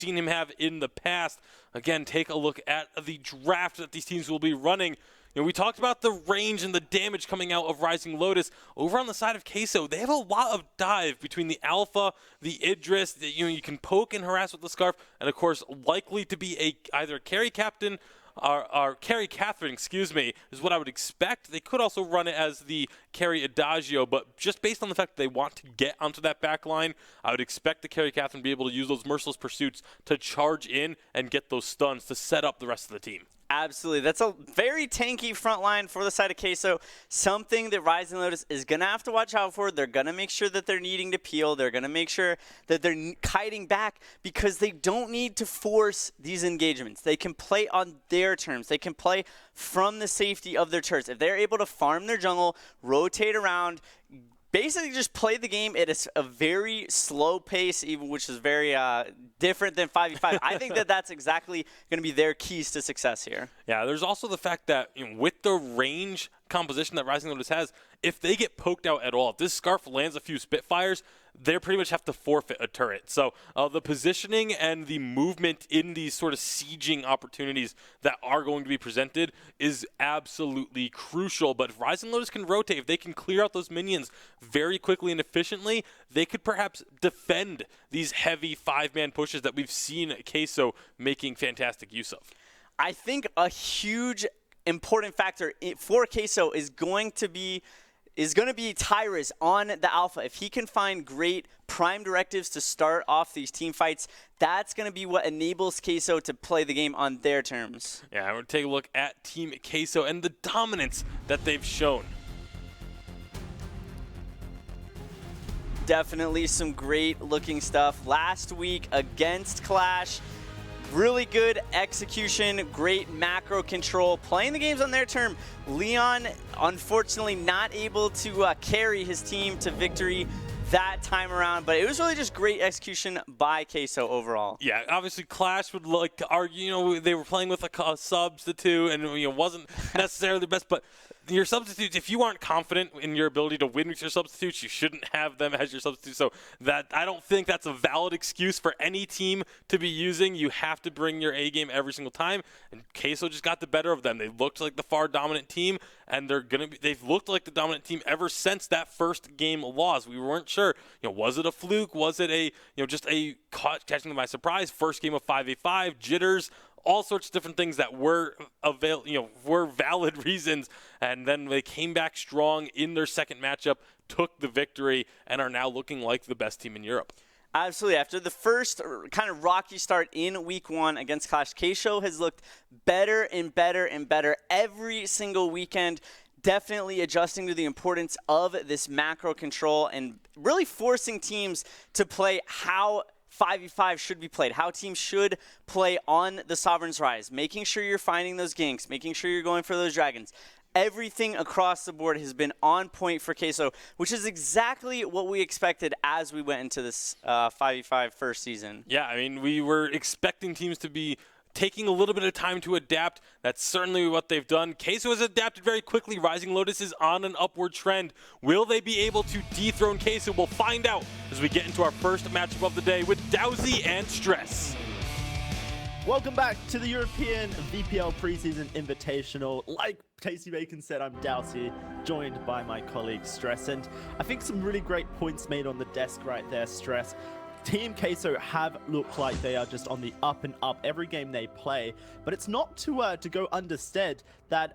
seen him have in the past. Again, take a look at the draft that these teams will be running. You know, we talked about the range and the damage coming out of Rising Lotus. Over on the side of Queso, they have a lot of dive between the Alpha, the Idris, you can poke and harass with the Scarf, and of course, likely to be either a carry captain or carry Catherine, excuse me, is what I would expect. They could also run it as the carry Adagio, but just based on the fact that they want to get onto that back line, I would expect the carry Catherine to be able to use those Merciless Pursuits to charge in and get those stuns to set up the rest of the team. Absolutely. That's a very tanky front line for the side of Queso. Something that Rising Lotus is going to have to watch out for. They're going to make sure that they're needing to peel. They're going to make sure that they're kiting back because they don't need to force these engagements. They can play on their terms. They can play from the safety of their turrets. If they're able to farm their jungle, rotate around, basically just play the game at a very slow pace, even which is very different than 5v5. I think that that's exactly going to be their keys to success here. Yeah, there's also the fact that with the range composition that Rising Lotus has, if they get poked out at all, if this Scarf lands a few Spitfires, they pretty much have to forfeit a turret. So the positioning and the movement in these sort of sieging opportunities that are going to be presented is absolutely crucial. But if Rising Lotus can rotate, if they can clear out those minions very quickly and efficiently, they could perhaps defend these heavy 5-man pushes that we've seen Queso making fantastic use of. I think a huge important factor for Queso is going to be Tyrus on the Alpha. If he can find great prime directives to start off these team fights, that's going to be what enables Queso to play the game on their terms. Yeah, I'm going to take a look at Team Queso and the dominance that they've shown. Definitely some great looking stuff. Last week against Clash, really good execution, great macro control, playing the games on their term. Leon, unfortunately, not able to carry his team to victory that time around, but it was really just great execution by Queso overall. Yeah, obviously Clash would like to argue, they were playing with a substitute and wasn't necessarily the best, but your substitutes, if you aren't confident in your ability to win with your substitutes, you shouldn't have them as your substitutes. So that I don't think that's a valid excuse for any team to be using. You have to bring your A game every single time, and Queso just got the better of them. They looked like the far dominant team, and they've looked like the dominant team ever since that first game loss. We weren't sure, was it a fluke? Was it just a catching them by surprise? First game of 5v5, jitters, all sorts of different things that were valid reasons, and then they came back strong in their second matchup, took the victory, and are now looking like the best team in Europe. Absolutely. After the first kind of rocky start in week 1 against Clash, Queso has looked better and better and better every single weekend, definitely adjusting to the importance of this macro control and really forcing teams to play how 5v5 should be played, how teams should play on the Sovereign's Rise, making sure you're finding those ganks, making sure you're going for those dragons. Everything across the board has been on point for Queso, which is exactly what we expected as we went into this 5v5 first season. Yeah, I mean, we were expecting teams to be taking a little bit of time to adapt. That's certainly what they've done. Queso has adapted very quickly. Rising Lotus is on an upward trend. Will they be able to dethrone Queso? We'll find out as we get into our first matchup of the day with Dowsy and Stress. Welcome back to the European VPL Preseason Invitational. Like Tasty Bacon said, I'm Dowsy, joined by my colleague Stress. And I think some really great points made on the desk right there, Stress. Team Queso have looked like they are just on the up and up every game they play, but it's not to go understated that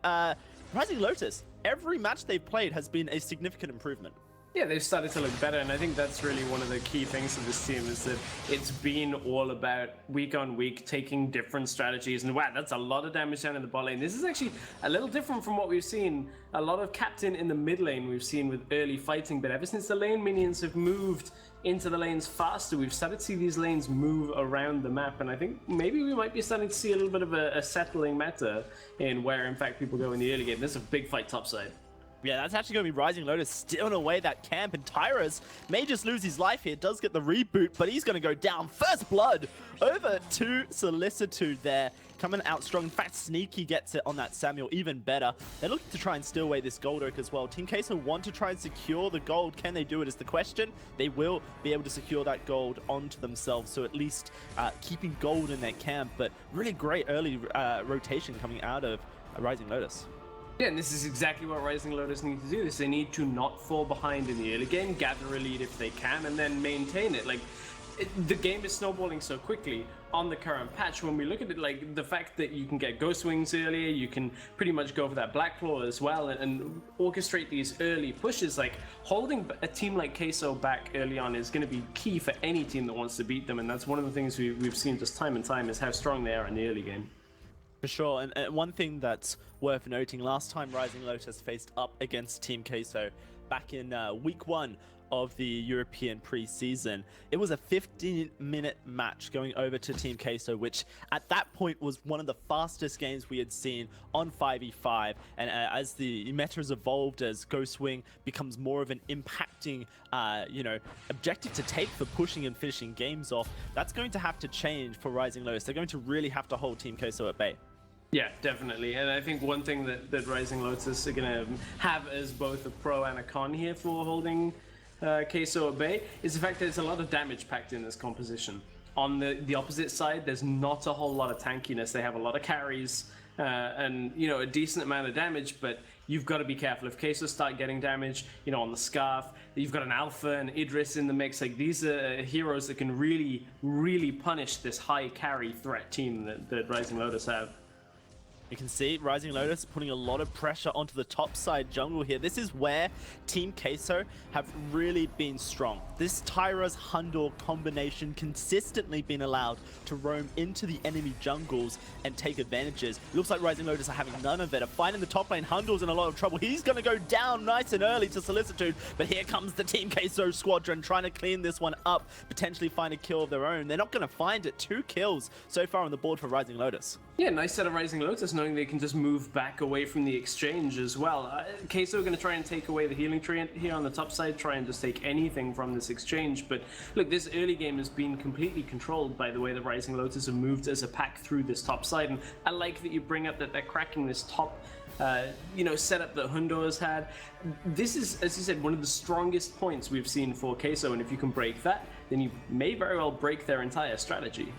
Rising Lotus, every match they've played has been a significant improvement. Yeah, they've started to look better, and I think that's really one of the key things of this team is that it's been all about week on week taking different strategies, and wow, that's a lot of damage down in the bot lane. This is actually a little different from what we've seen. A lot of captain in the mid lane we've seen with early fighting, but ever since the lane minions have moved into the lanes faster, we've started to see these lanes move around the map, and I think maybe we might be starting to see a little bit of a settling meta in where, in fact, people go in the early game. This is a big fight topside. Yeah, that's actually going to be Rising Lotus stealing away that camp, and Tyrus may just lose his life here. Does get the reboot, but he's going to go down. First blood over to Solicitude there. Coming out strong. In fact, Sneaky gets it on that Samuel even better. They're looking to try and steal away this gold oak as well. Team Queso want to try and secure the gold. Can they do it is the question. They will be able to secure that gold onto themselves, so at least keeping gold in their camp. But really great early rotation coming out of Rising Lotus. Yeah, and this is exactly what Rising Lotus need to do. Is they need to not fall behind in the early game, gather a lead if they can, and then maintain it. Like, the game is snowballing so quickly on the current patch. When we look at it, like the fact that you can get Ghost Wings earlier, you can pretty much go for that Black Claw as well, and orchestrate these early pushes. Like, holding a team like Queso back early on is going to be key for any team that wants to beat them, and that's one of the things we've seen just time and time is how strong they are in the early game. For sure, and one thing that's worth noting, last time Rising Lotus faced up against Team Queso back in week 1 of the European preseason, it was a 15-minute match going over to Team Queso, which at that point was one of the fastest games we had seen on 5v5. And as the meta has evolved, as Ghost Wing becomes more of an impacting, objective to take for pushing and finishing games off, that's going to have to change for Rising Lotus. They're going to really have to hold Team Queso at bay. Yeah, definitely. And I think one thing that Rising Lotus are going to have as both a pro and a con here for holding Queso at bay is the fact that there's a lot of damage packed in this composition. On the opposite side, there's not a whole lot of tankiness. They have a lot of carries and, a decent amount of damage, but you've got to be careful. If Queso start getting damage, on the Scarf, you've got an Alpha and Idris in the mix. Like, these are heroes that can really, really punish this high carry threat team that Rising Lotus have. You can see Rising Lotus putting a lot of pressure onto the top side jungle here. This is where Team Queso have really been strong. This Tyra's Hundor combination consistently been allowed to roam into the enemy jungles and take advantages. Looks like Rising Lotus are having none of it. A fight in the top lane. Hundor's in a lot of trouble. He's going to go down nice and early to Solicitude, but here comes the Team Queso squadron trying to clean this one up, potentially find a kill of their own. They're not going to find it. 2 kills so far on the board for Rising Lotus. Yeah, nice set of Rising Lotus, knowing they can just move back away from the exchange as well. Queso are going to try and take away the healing tree here on the top side, try and just take anything from this exchange. But look, this early game has been completely controlled by the way the Rising Lotus have moved as a pack through this top side. And I like that you bring up that they're cracking this top setup that Hundor has had. This is, as you said, one of the strongest points we've seen for Queso, and if you can break that, then you may very well break their entire strategy.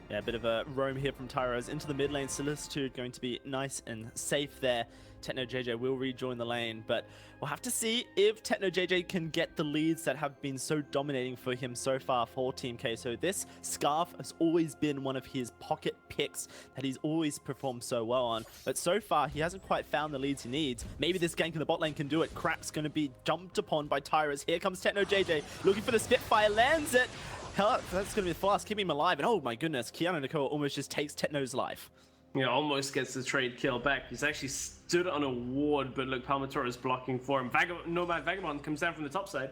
Yeah, a bit of a roam here from Tyros into the mid lane. Solicitude going to be nice and safe there. Techno JJ will rejoin the lane, but we'll have to see if Techno JJ can get the leads that have been so dominating for him so far for Team Queso. This Scarf has always been one of his pocket picks that he's always performed so well on, but so far he hasn't quite found the leads he needs. Maybe this gank in the bot lane can do it. Crap's going to be jumped upon by Tyros. Here comes Techno JJ looking for the Spitfire, lands it. Hell, that's going to be fast, keep him alive. And oh my goodness, Kiana Nicole almost just takes Techno's life. Yeah, almost gets the trade kill back. He's actually stood on a ward, but look, Palmator is blocking for him. Nomad Vagabond comes down from the top side.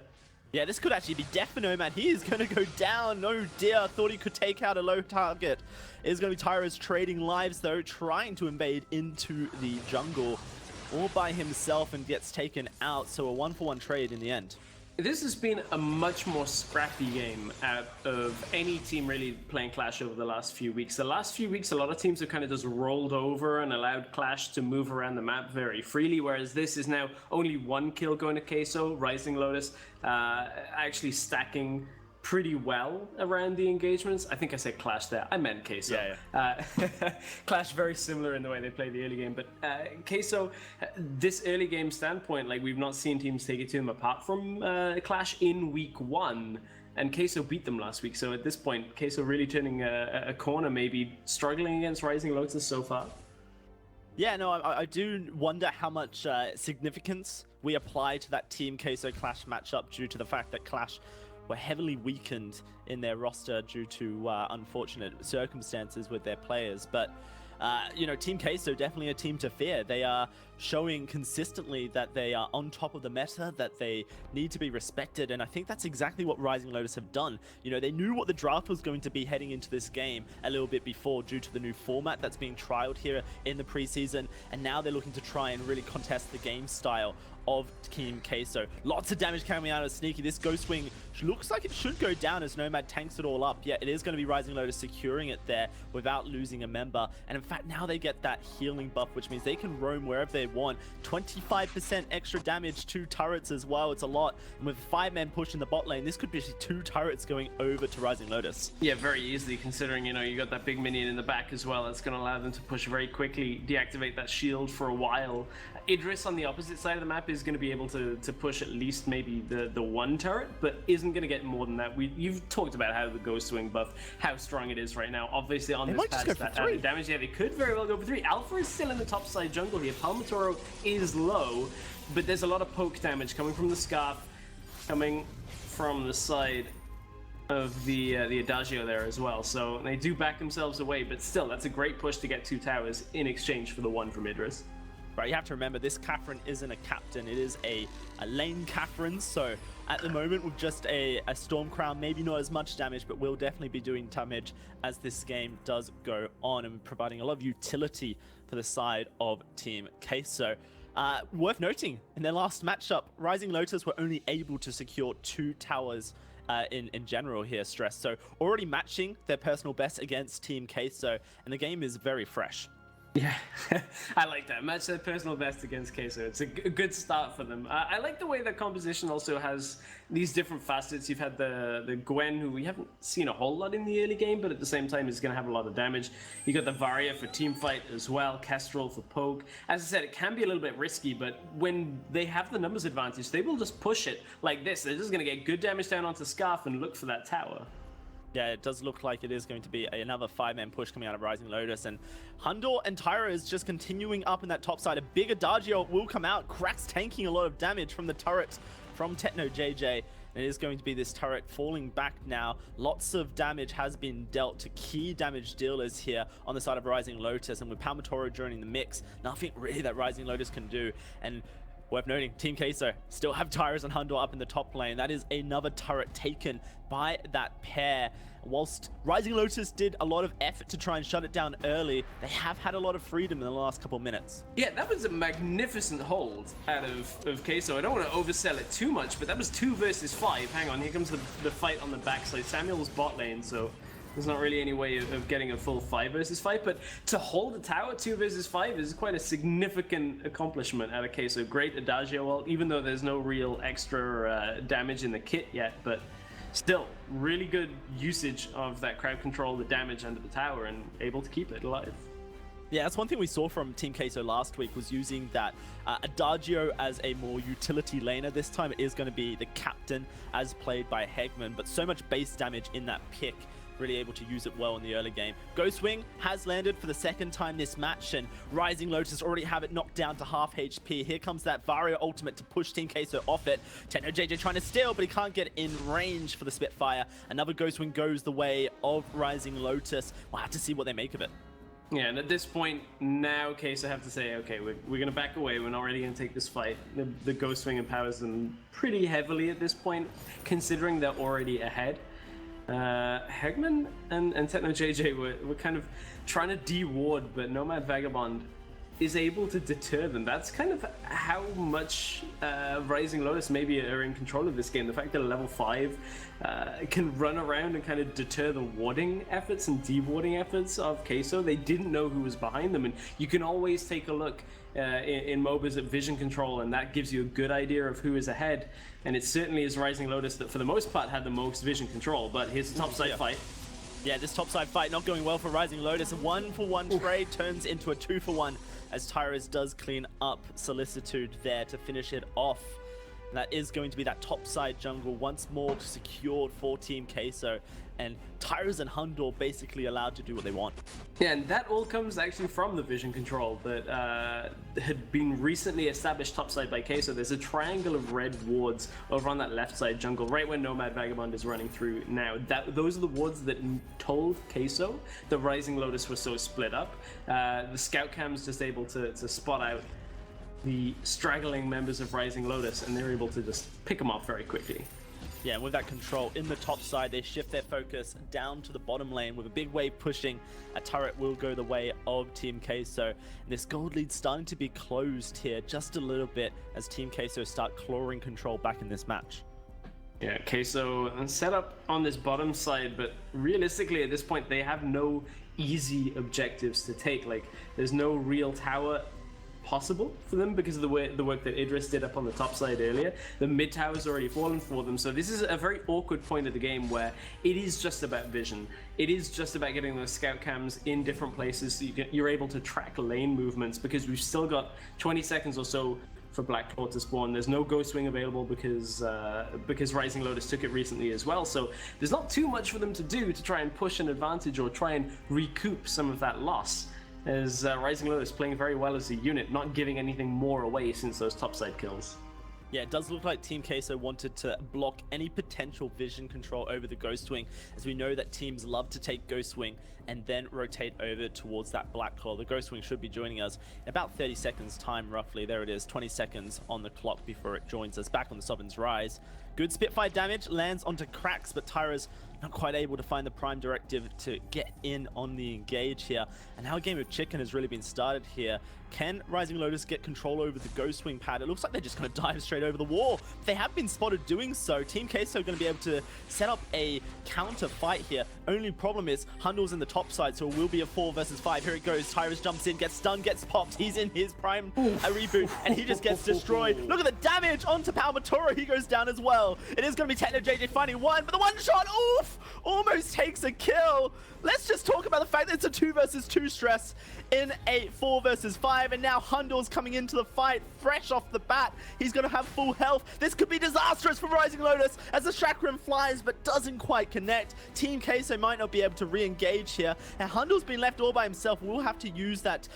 Yeah, this could actually be death for Nomad. He is going to go down. No dear, thought he could take out a low target. It is going to be Tyros trading lives though, trying to invade into the jungle all by himself and gets taken out. So a 1-for-1 trade in the end. This has been a much more scrappy game out of any team really playing Clash over the last few weeks. The last few weeks, a lot of teams have kind of just rolled over and allowed Clash to move around the map very freely, whereas this is now only 1 kill going to Queso. Rising Lotus actually stacking pretty well around the engagements. I think I said Clash there. I meant Queso. Yeah. Clash very similar in the way they play the early game, but Queso, this early game standpoint, like we've not seen teams take it to them apart from Clash in week 1, and Queso beat them last week. So at this point, Queso really turning a corner, maybe struggling against Rising Lotus so far. Yeah, no, I do wonder how much significance we apply to that Team Queso Clash matchup due to the fact that Clash were heavily weakened in their roster due to unfortunate circumstances with their players. But you know, Team Queso definitely a team to fear. They are showing consistently that they are on top of the meta, that they need to be respected, and I think that's exactly what Rising Lotus have done. You know, they knew what the draft was going to be heading into this game a little bit before due to the new format that's being trialed here in the preseason, and now they're looking to try and really contest the game style of Team Queso. Lots of damage coming out of Sneaky. This Ghost Wing looks like it should go down as Nomad tanks it all up. Yeah, it is going to be Rising Lotus securing it there without losing a member. And in fact, now they get that healing buff, which means they can roam wherever they want. 25% extra damage, 2 turrets as well. It's a lot. And with 5-man push in the bot lane, this could be 2 turrets going over to Rising Lotus. Yeah, very easily, considering, you know, you got that big minion in the back as well. That's going to allow them to push very quickly, deactivate that shield for a while. Idris on the opposite side of the map is going to be able to push at least maybe the 1 turret, but isn't going to get more than that. You've talked about how the Ghost Wing buff, how strong it is right now. Obviously on this patch, that added damage, yeah, they could very well go for 3. Alpha is still in the top side jungle here. Palmatoro is low, but there's a lot of poke damage coming from the Scarf, coming from the side of the Adagio there as well. So they do back themselves away, but still, that's a great push to get 2 towers in exchange for the 1 from Idris. Right, you have to remember, this Catherine isn't a captain, it is a lane Catherine, so at the moment with just a Storm Crown, maybe not as much damage, but will definitely be doing damage as this game does go on and providing a lot of utility for the side of Team Queso. Worth noting, in their last matchup, Rising Lotus were only able to secure 2 towers in general here, Stress, so already matching their personal best against Team Queso, and the game is very fresh. Yeah, I like that. Match their personal best against Queso. It's a good start for them. I like the way the composition also has these different facets. You've had the Gwen, who we haven't seen a whole lot in the early game, but at the same time is going to have a lot of damage. You got the Varia for Teamfight as well, Kestrel for Poke. As I said, it can be a little bit risky, but when they have the numbers advantage, they will just push it like this. They're just going to get good damage down onto Scarf and look for that tower. Yeah, it does look like it is going to be another 5-man push coming out of Rising Lotus, and Hundor and Tyra is just continuing up in that top side. A big Adagio will come out. Cracks taking a lot of damage from the turret from Techno JJ. And it is going to be this turret falling back now. Lots of damage has been dealt to key damage dealers here on the side of Rising Lotus, and with Palmatoro joining the mix, nothing really that Rising Lotus can do. And worth noting, Team Queso still have Tyrus and Hundor up in the top lane. That is another turret taken by that pair. Whilst Rising Lotus did a lot of effort to try and shut it down early, they have had a lot of freedom in the last couple minutes. Yeah, that was a magnificent hold out of Queso. I don't want to oversell it too much, but that was 2 versus 5. Hang on, here comes the fight on the backside. Samuel's bot lane, so there's not really any way of getting a full 5 versus 5, but to hold a tower 2 versus 5 is quite a significant accomplishment out of Queso. Great Adagio ult, even though there's no real extra damage in the kit yet, but still, really good usage of that crowd control, the damage under the tower, and able to keep it alive. Yeah, that's one thing we saw from Team Queso last week, was using that Adagio as a more utility laner. This time it is going to be the captain as played by Hegman, but so much base damage in that pick. Really able to use it well in the early game. Ghost Wing has landed for the 2nd time this match, and Rising Lotus already have it knocked down to half HP. Here comes that Varia ultimate to push Team Queso off it. Techno JJ trying to steal, but he can't get in range for the Spitfire. Another Ghost Wing goes the way of Rising Lotus. We'll have to see what they make of it. Yeah, and at this point, now Queso have to say, okay, we're going to back away. We're not really going to take this fight. The Ghost Wing empowers them pretty heavily at this point, considering they're already ahead. Hegman and Techno JJ were kind of trying to de-ward, but Nomad Vagabond is able to deter them. That's kind of how much Rising Lotus maybe are in control of this game. The fact that level 5 can run around and kind of deter the warding efforts and de-warding efforts of Queso. They didn't know who was behind them, and you can always take a look in MOBAs at vision control, and that gives you a good idea of who is ahead. And it certainly is Rising Lotus that for the most part had the most vision control, but here's the topside fight. Yeah, this topside fight not going well for Rising Lotus. A 1-for-1 trade turns into a 2-for-1 as Tyrus does clean up Solicitude there to finish it off. And that is going to be that top side jungle once more secured for Team Queso. And Tyrus and Hundor basically allowed to do what they want. Yeah, and that all comes actually from the vision control that had been recently established topside by Queso. There's a triangle of red wards over on that left side jungle, right where Nomad Vagabond is running through now. Those are the wards that told Queso the Rising Lotus was so split up. The scout cam's just able to spot out the straggling members of Rising Lotus, and they're able to just pick them off very quickly. Yeah, and with that control in the top side, they shift their focus down to the bottom lane with a big wave pushing. A turret will go the way of Team Queso. And this gold lead starting to be closed here just a little bit as Team Queso start clawing control back in this match. Yeah, Queso set up on this bottom side, but realistically at this point they have no easy objectives to take. Like, there's no real tower possible for them because of the work that Idris did up on the top side earlier. The mid tower's already fallen for them, so this is a very awkward point of the game where it is just about vision. It is just about getting those scout cams in different places so you're able to track lane movements, because we've still got 20 seconds or so for Black Claw to spawn. There's no Ghost Wing available because Rising Lotus took it recently as well, so there's not too much for them to do to try and push an advantage or try and recoup some of that loss, as Rising Lotus playing very well as a unit, not giving anything more away since those topside kills. Yeah, it does look like Team Queso wanted to block any potential vision control over the Ghost Wing, as we know that teams love to take Ghost Wing and then rotate over towards that Black Claw. The Ghost Wing should be joining us in about 30 seconds time, roughly. There it is, 20 seconds on the clock before it joins us back on the Sovereign's Rise. Good Spitfire damage, lands onto Cracks, but Tyra's not quite able to find the Prime Directive to get in on the engage here. And now a game of chicken has really been started here. Can Rising Lotus get control over the Ghost Wing pad? It looks like they're just going to dive straight over the wall. They have been spotted doing so. Team Queso going to be able to set up a counter fight here. Only problem is Hundor's in the top side, so it will be a 4 versus 5. Here it goes. Tyrus jumps in, gets stunned, gets popped. He's in his Prime reboot, and he just gets destroyed. Look at the damage onto Palmatora. He goes down as well. It is going to be Techno JJ finding one, but the one shot, oof, almost takes a kill. Let's just talk about the fact that it's a 2 versus 2 stress in a 4 versus 5, and now Hundor's coming into the fight fresh off the bat. He's going to have full health. This could be disastrous for Rising Lotus as the Chakram flies but doesn't quite connect. Team Queso might not be able to re-engage here, and Hundor's been left all by himself. We'll have to use that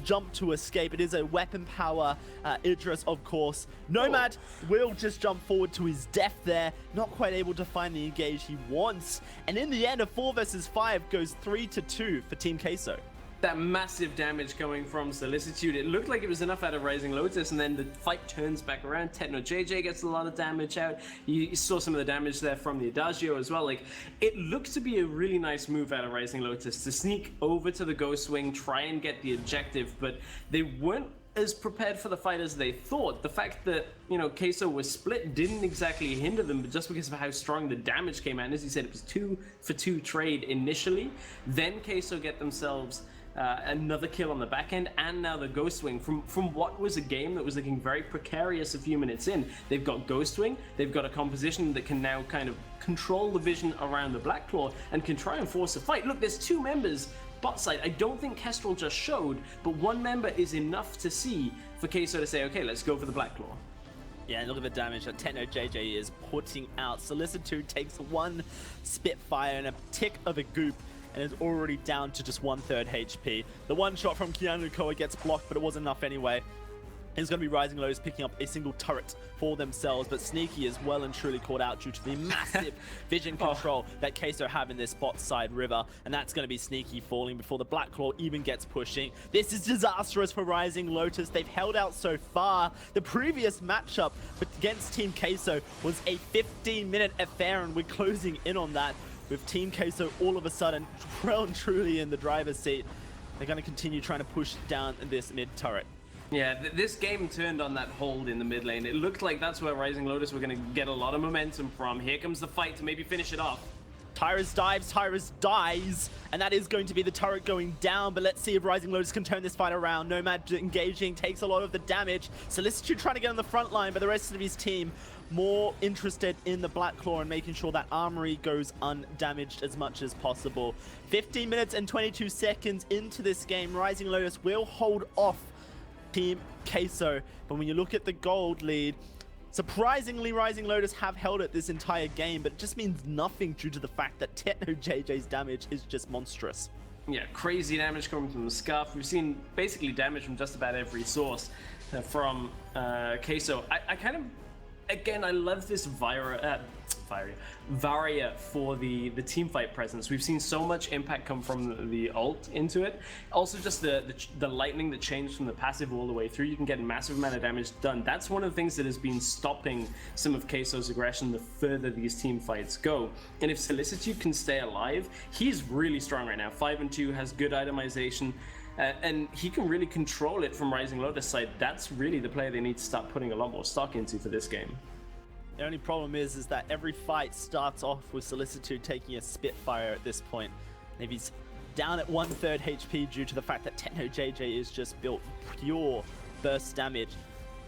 jump to escape. It is a weapon power Idris, of course. Nomad will just jump forward to his death there, not quite able to find the engage he wants, and in the end a 4 versus 5 goes 3-2 for Team Queso. That massive damage coming from Solicitude, it looked like it was enough out of Rising Lotus, and then the fight turns back around. Techno JJ gets a lot of damage out. You saw some of the damage there from the Adagio as well. Like, it looked to be a really nice move out of Rising Lotus to sneak over to the Ghost Wing, try and get the objective, but they weren't as prepared for the fight as they thought. The fact that, you know, Queso was split didn't exactly hinder them, but just because of how strong the damage came out. And as you said, it was 2 for 2 trade initially. Then Queso get themselves another kill on the back end, and now the Ghost Wing from what was a game that was looking very precarious a few minutes in. They've got Ghost Wing, they've got a composition that can now kind of control the vision around the Black Claw and can try and force a fight. Look, there's 2 members bot side. I don't think Kestrel just showed, but 1 member is enough to see for Queso to say, okay, let's go for the Black Claw. Yeah, and look at the damage that Techno JJ is putting out. Solicitude takes 1 Spitfire and a tick of a goop, and is already down to just 1/3 HP. The one shot from Keanu Koa gets blocked, but it was enough anyway. It's going to be Rising Lotus picking up a single turret for themselves, but Sneaky is well and truly caught out due to the massive vision control that Queso have in this bot side river, and that's going to be Sneaky falling before the Black Claw even gets pushing. This is disastrous for Rising Lotus. They've held out so far. The previous matchup against Team Queso was a 15-minute affair, and we're closing in on that with Team Queso all of a sudden well and truly in the driver's seat. They're going to continue trying to push down this mid turret. Yeah, this game turned on that hold in the mid lane. It looked like that's where Rising Lotus were going to get a lot of momentum from. Here comes the fight to maybe finish it off. Tyrus dives, Tyrus dies, and that is going to be the turret going down, but let's see if Rising Lotus can turn this fight around. Nomad engaging, takes a lot of the damage. Solicitude trying to get on the front line, but the rest of his team more interested in the Black Claw and making sure that armory goes undamaged as much as possible. 15 minutes and 22 seconds into this game, Rising Lotus will hold off Team Queso, but when you look at the gold lead, Surprisingly, Rising Lotus have held it this entire game, but it just means nothing due to the fact that Techno JJ's damage is just monstrous. Yeah, crazy damage coming from the Scuff. We've seen basically damage from just about every source from Queso. I kind of, again, I love this Varia for the Teamfight presence. We've seen so much impact come from the ult into it. Also just the lightning that changed from the passive all the way through. You can get a massive amount of damage done. That's one of the things that has been stopping some of Queso's aggression the further these team fights go. And if Solicitude can stay alive, he's really strong right now. 5-2, has good itemization. And he can really control it from Rising Lotus side. That's really the player they need to start putting a lot more stock into for this game. The only problem is that every fight starts off with Solicitude taking a Spitfire at this point. And if he's down at 1/3 HP due to the fact that Techno JJ is just built pure burst damage,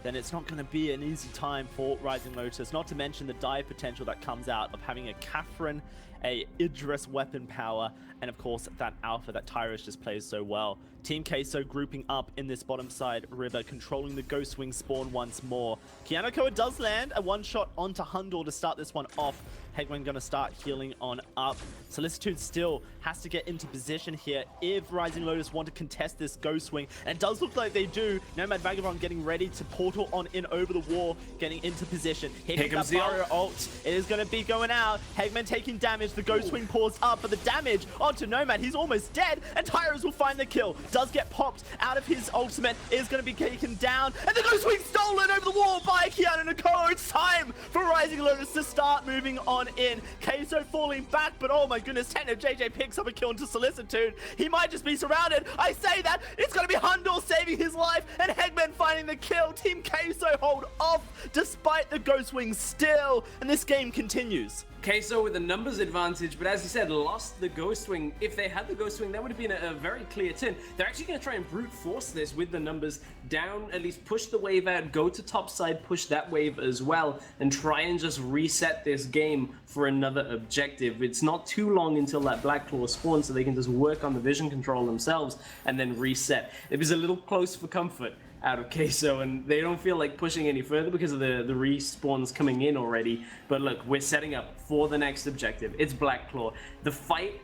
then it's not going to be an easy time for Rising Lotus, not to mention the dive potential that comes out of having a Catherine, a Idris weapon power, and of course that alpha that Tyrus just plays so well. Team Queso grouping up in this bottom side river, controlling the Ghost Wing spawn once more. Kianakoa does land a one-shot onto Hundor to start this one off. Hegman gonna start healing on up. Solicitude still has to get into position here if Rising Lotus want to contest this Ghost Wing. And it does look like they do. Nomad Vagabond getting ready to portal on in over the wall, getting into position. Here comes that barrier ult. It is gonna be going out. Hegman taking damage. The Ghost Wing pours up, but the damage onto Nomad. He's almost dead, and Tyrus will find the kill. Does get popped out of his ultimate. Is gonna be taken down, and the Ghost Wing stolen over the wall by Kianakoa. It's time for Rising Lotus to start moving on in. Queso falling back, but oh my goodness, Techno JJ picks up a kill into Solicitude. He might just be surrounded. I say that. It's going to be Hundor saving his life, and Hegman finding the kill. Team Queso hold off despite the Ghost Wing still, and this game continues. Queso with a numbers advantage, but as you said, lost the Ghost Wing. If they had the Ghost Wing, that would have been a very clear turn. They're actually going to try and brute force this with the numbers down, at least push the wave out, go to top side, push that wave as well, and try and just reset this game for another objective. It's not too long until that Black Claw spawns, so they can just work on the vision control themselves and then reset. It was a little close for comfort out of Queso, and they don't feel like pushing any further because of the respawns coming in already. But look, we're setting up for the next objective. It's Black Claw. The fight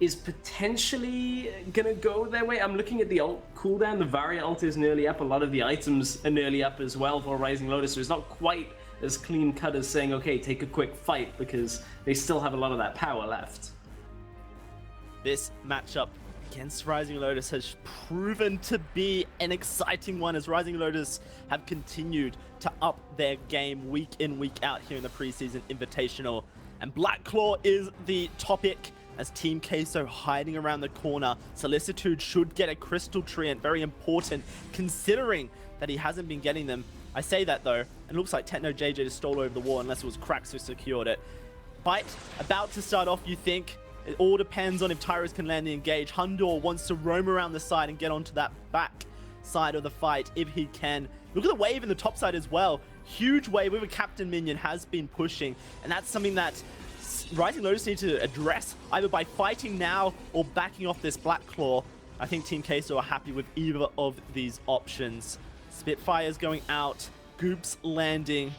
is potentially gonna go their way. I'm looking at the ult cooldown. The Varia ult is nearly up. A lot of the items are nearly up as well for Rising Lotus, so it's not quite as clean cut as saying, okay, take a quick fight, because they still have a lot of that power left. This matchup against Rising Lotus has proven to be an exciting one, as Rising Lotus have continued to up their game week in, week out here in the Preseason Invitational. And Black Claw is the topic, as Team Queso hiding around the corner. Solicitude should get a Crystal Treant, very important considering that he hasn't been getting them. I say that though, and it looks like Techno JJ just stole over the wall, unless it was Cracks who secured it. Fight about to start off, you think. It all depends on if Tyrus can land the engage. Hundor wants to roam around the side and get onto that back side of the fight if he can. Look at the wave in the top side as well. Huge wave with a Captain Minion has been pushing, and that's something that Rising Lotus need to address, either by fighting now or backing off this Black Claw. I think Team Queso are happy with either of these options. Spitfire's going out, Goops landing.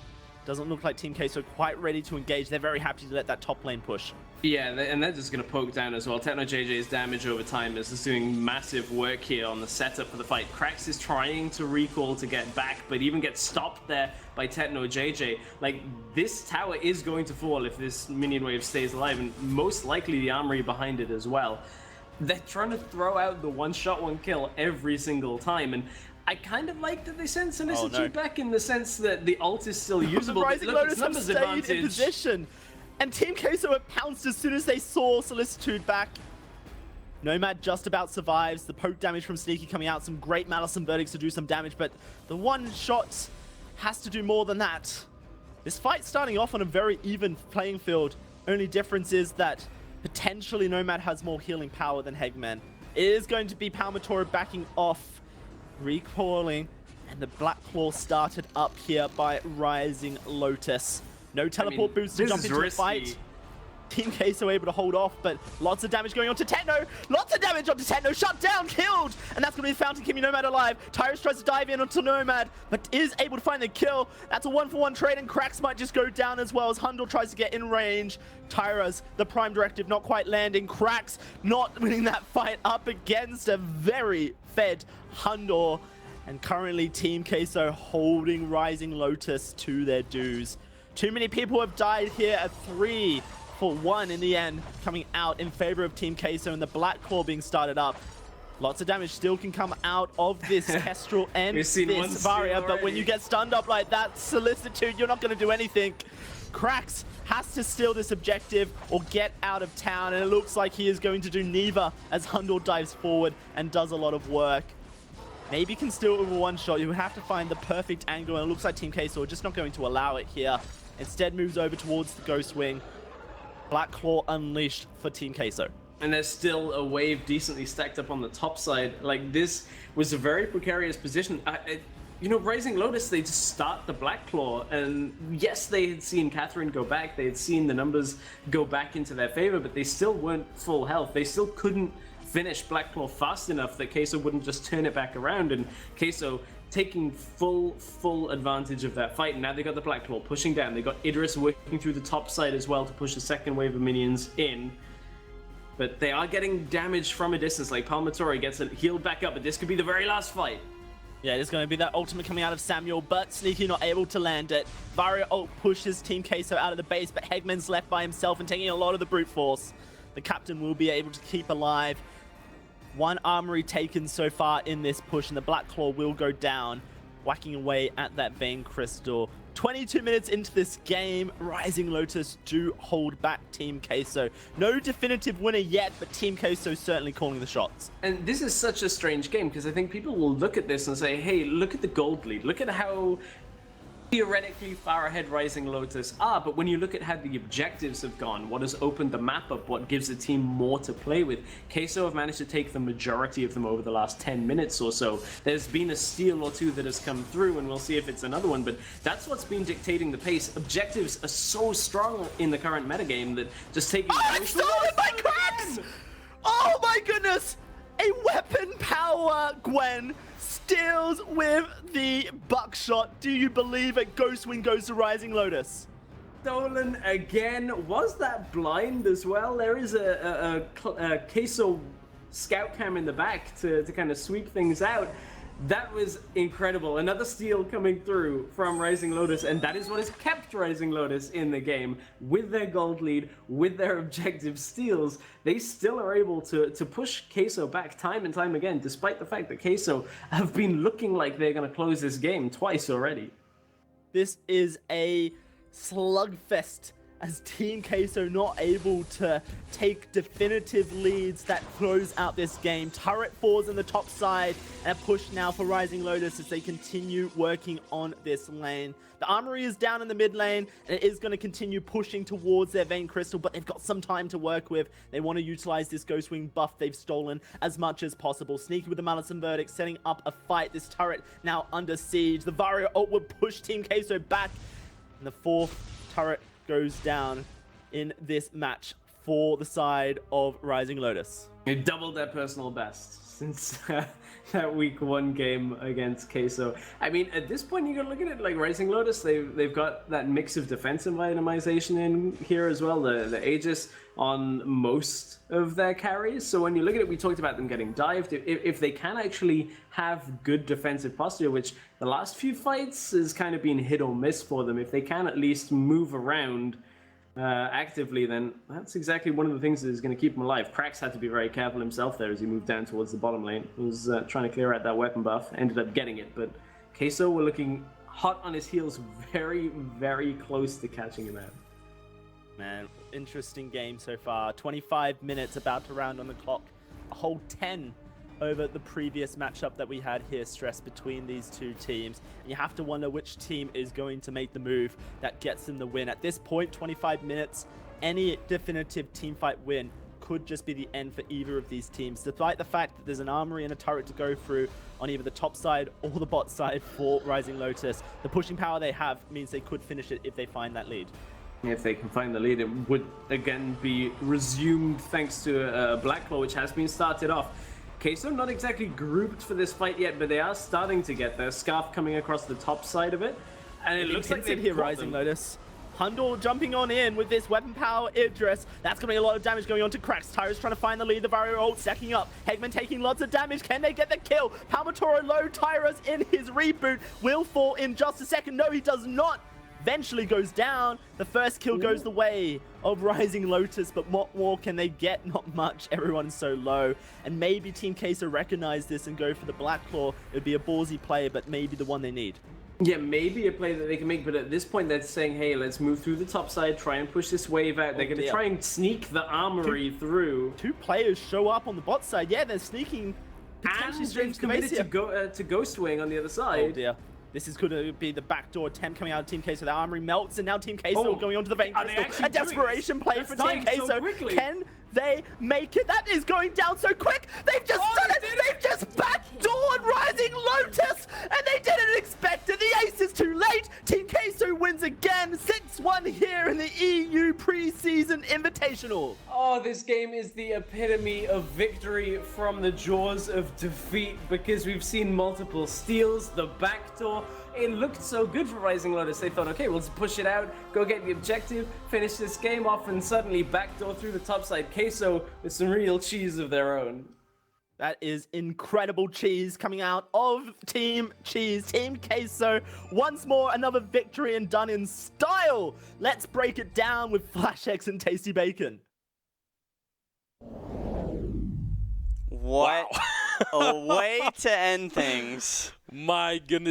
Doesn't look like Team Queso quite ready to engage. They're very happy to let that top lane push. Yeah, and they're just going to poke down as well. Techno JJ's damage over time is just doing massive work here on the setup for the fight. Krax is trying to recall to get back, but even gets stopped there by Techno JJ. Like, this tower is going to fall if this minion wave stays alive, and most likely the armory behind it as well. They're trying to throw out the one-shot, one-kill every single time, and I kind of like that they sent Solicitude back in the sense that the ult is still usable. The Rising Lotus have stayed in position. And Team Queso have pounced as soon as they saw Solicitude back. Nomad just about survives. The poke damage from Sneaky coming out. Some great Malice and Verdicts to do some damage, but the one shot has to do more than that. This fight starting off on a very even playing field. Only difference is that potentially Nomad has more healing power than Hegman. It is going to be Palmatora backing off, recoiling, and the Black Claw started up here by Rising Lotus. No teleport boost to jump into the fight. Team Queso able to hold off, but lots of damage going on to Techno. Lots of damage onto Techno. Shut down, killed. And that's going to be Fountain Kimmy Nomad alive. Tyrus tries to dive in onto Nomad, but is able to find the kill. That's a 1-for-1 trade, and Cracks might just go down as well as Hundle tries to get in range. Tyra's the Prime Directive not quite landing. Cracks not winning that fight up against a very fed Hundle. And currently Team Queso holding Rising Lotus to their dues. Too many people have died here. A 3-for-1 in the end coming out in favor of Team Queso, and the Black Claw being started up. Lots of damage still can come out of this Kestrel and this Varia, but when you get stunned up like that, Solicitude, you're not going to do anything. Cracks has to steal this objective or get out of town, and it looks like he is going to do neither as Hundle dives forward and does a lot of work. Maybe can steal over one shot. You have to find the perfect angle, and it looks like Team Queso are just not going to allow it here. Instead moves over towards the Ghost Wing. Black Claw unleashed for Team Queso. And there's still a wave decently stacked up on the top side. Like, this was a very precarious position. You know, Rising Lotus, they just start the Black Claw, and yes, they had seen Catherine go back, they had seen the numbers go back into their favor, but they still weren't full health. They still couldn't finish Black Claw fast enough that Queso wouldn't just turn it back around, and Queso taking full advantage of that fight. And now they got the Black Claw pushing down. They got Idris working through the top side as well to push the second wave of minions in. But they are getting damage from a distance. Like Palmatori gets it healed back up, but this could be the very last fight. Yeah, there's going to be that ultimate coming out of Samuel, but Sneaky not able to land it. Varia ult pushes Team Queso out of the base, but Hegman's left by himself and taking a lot of the brute force. The captain will be able to keep alive. One armory taken so far in this push, and the Black Claw will go down, whacking away at that Vein Crystal. 22 minutes into this game, Rising Lotus do hold back Team Queso. No definitive winner yet, but Team Queso certainly calling the shots. And this is such a strange game, because I think people will look at this and say, hey, look at the gold lead. Look at how theoretically far ahead Rising Lotus are, but when you look at how the objectives have gone, what has opened the map up, what gives the team more to play with, Queso have managed to take the majority of them over the last 10 minutes or so. There's been a steal or two that has come through, and we'll see if it's another one, but that's what's been dictating the pace. Objectives are so strong in the current metagame that just taking... Oh, it's stolen by Cracks! Oh my goodness! A weapon power Gwen steals with the buckshot. Do you believe it? Ghost Wing goes to Rising Lotus. Stolen again. Was that blind as well? There is a Queso scout cam in the back to kind of sweep things out. That was incredible. Another steal coming through from Rising Lotus, and that is what has kept Rising Lotus in the game. With their gold lead, with their objective steals, they still are able to push Queso back time and time again, despite the fact that Queso have been looking like they're going to close this game twice already. This is a slugfest, as Team Queso not able to take definitive leads that close out this game. Turret falls in the top side, and a push now for Rising Lotus as they continue working on this lane. The armory is down in the mid lane, and it is going to continue pushing towards their Vein Crystal, but they've got some time to work with. They want to utilize this Ghost Wing buff they've stolen as much as possible. Sneaky with the Malice and Verdict, setting up a fight. This turret now under siege. The Varia ult would push Team Queso back, and the fourth turret goes down in this match for the side of Rising Lotus. They doubled their personal best since that week 1 game against Queso. I mean, at this point, you gotta look at it like Rising Lotus. They've got that mix of defensive itemization in here as well. The Aegis on most of their carries. So when you look at it, we talked about them getting dived. If they can actually have good defensive posture, which the last few fights has kind of been hit or miss for them, if they can at least move around actively, then that's exactly one of the things that is going to keep him alive. Cracks had to be very careful himself there as he moved down towards the bottom lane. He was trying to clear out that weapon buff, ended up getting it, but Queso were looking hot on his heels, very, very close to catching him out. Man, interesting game so far. 25 minutes about to round on the clock. A whole 10 over the previous matchup that we had here, Stress, between these two teams. And you have to wonder which team is going to make the move that gets them the win. At this point, 25 minutes, any definitive teamfight win could just be the end for either of these teams, despite the fact that there's an armory and a turret to go through on either the top side or the bot side for Rising Lotus. The pushing power they have means they could finish it if they find that lead. If they can find the lead, it would again be resumed thanks to Blackclaw, which has been started off. Queso not exactly grouped for this fight yet, but they are starting to get there. Scarf coming across the top side of it, and it looks like they've here, caught Rising them. Lotus. Hundle jumping on in with this weapon power Idris. That's going to be a lot of damage going on to Cracks. Tyra's trying to find the lead. The Vario ult stacking up. Hegman taking lots of damage. Can they get the kill? Palmatoro low. Tyra's in his reboot. Will fall in just a second. No, he does not. Eventually goes down. The first kill goes the way of Rising Lotus, but what more can they get? Not much. Everyone's so low. And maybe Team Queso recognize this and go for the Blackclaw. It would be a ballsy play, but maybe the one they need. Yeah, maybe a play that they can make, but at this point they're saying, hey, let's move through the top side, try and push this wave out. They're going to try and sneak the armory through. Two players show up on the bot side. Yeah, they're sneaking. And they've committed to Ghost Wing on the other side. Oh dear. This is going to be the backdoor attempt coming out of Team Queso. The armory melts, and now Team Queso going on to the Vainglory. A desperation play for Team Queso. Can they make it? That is going down so quick. They've just done it. They've just backdoored Rising Lotus, and they didn't expect it. The ace is too late. Team Queso wins again. 6-1 here in the EU Preseason Invitational. Oh, this game is the epitome of victory from the jaws of defeat, because we've seen multiple steals, the backdoor. It looked so good for Rising Lotus. They thought, okay, we'll just push it out, go get the objective, finish this game off, and suddenly backdoor through the top side. Queso with some real cheese of their own. That is incredible cheese coming out of Team Cheese, Team Queso. Once more, another victory and done in style. Let's break it down with Flash X and Tasty Bacon. What a way to end things. My goodness,